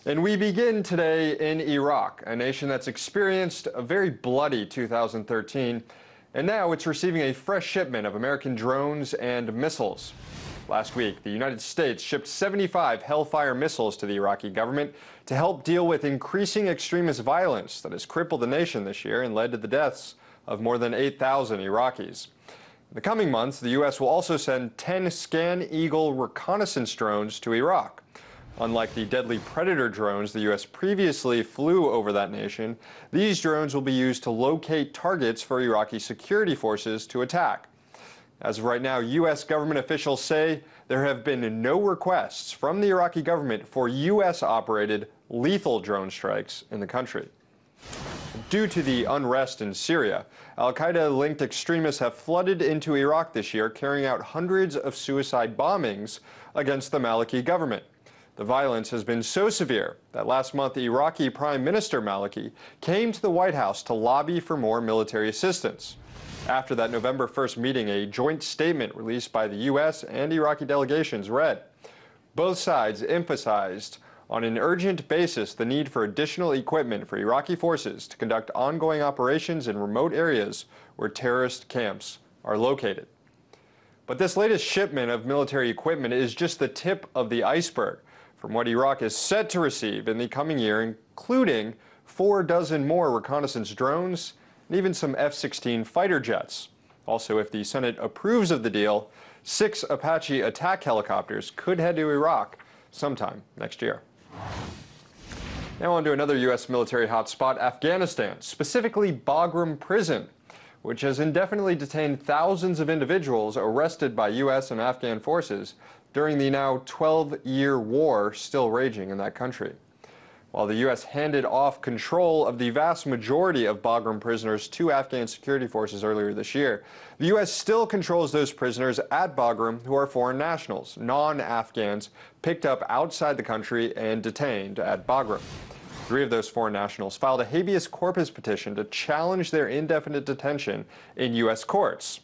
And we begin today in Iraq, a nation that's experienced a very bloody 2013, and now it's receiving a fresh shipment of American drones and missiles. Last week, the United States shipped 75 Hellfire missiles to the Iraqi government to help deal with increasing extremist violence that has crippled the nation this year and led to the deaths of more than 8,000 Iraqis. In the coming months, the U.S. will also send 10 ScanEagle reconnaissance drones to Iraq. Unlike the deadly Predator drones the U.S. previously flew over that nation, these drones will be used to locate targets for Iraqi security forces to attack. As of right now, U.S. government officials say there have been no requests from the Iraqi government for U.S.-operated lethal drone strikes in the country. Due to the unrest in Syria, al-Qaeda-linked extremists have flooded into Iraq this year, carrying out hundreds of suicide bombings against the Maliki government. The violence has been so severe that last month Iraqi Prime Minister Maliki came to the White House to lobby for more military assistance. After that November 1st meeting, a joint statement released by the U.S. and Iraqi delegations read, "Both sides emphasized on an urgent basis the need for additional equipment for Iraqi forces to conduct ongoing operations in remote areas where terrorist camps are located." But this latest shipment of military equipment is just the tip of the iceberg from what Iraq is set to receive in the coming year, including 4 dozen more reconnaissance drones and even some F-16 fighter jets. Also, if the Senate approves of the deal, 6 Apache attack helicopters could head to Iraq sometime next year. Now on to another U.S. military hotspot, Afghanistan, specifically Bagram Prison, which has indefinitely detained thousands of individuals arrested by U.S. and Afghan forces during the now 12-year war still raging in that country. While the U.S. handed off control of the vast majority of Bagram prisoners to Afghan security forces earlier this year, the U.S. still controls those prisoners at Bagram who are foreign nationals, non-Afghans, picked up outside the country and detained at Bagram. 3 of those foreign nationals filed a habeas corpus petition to challenge their indefinite detention in U.S. courts.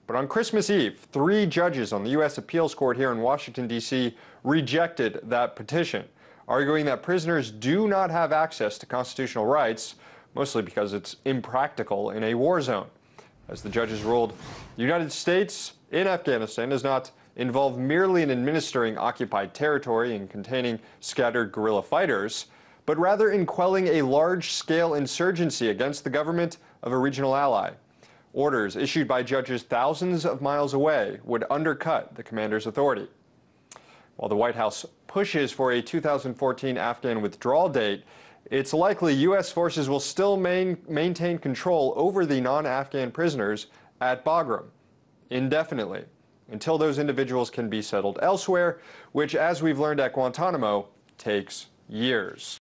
But on Christmas Eve, 3 judges on the U.S. Appeals Court here in Washington, D.C. rejected that petition, arguing that prisoners do not have access to constitutional rights, mostly because it's impractical in a war zone. As the judges ruled, the United States in Afghanistan is not involved merely in administering occupied territory and containing scattered guerrilla fighters, but rather in quelling a large-scale insurgency against the government of a regional ally. Orders issued by judges thousands of miles away would undercut the commander's authority. While the White House pushes for a 2014 Afghan withdrawal date, it's likely U.S. forces will still maintain control over the non-Afghan prisoners at Bagram indefinitely, until those individuals can be settled elsewhere, which, as we've learned at Guantanamo, takes years.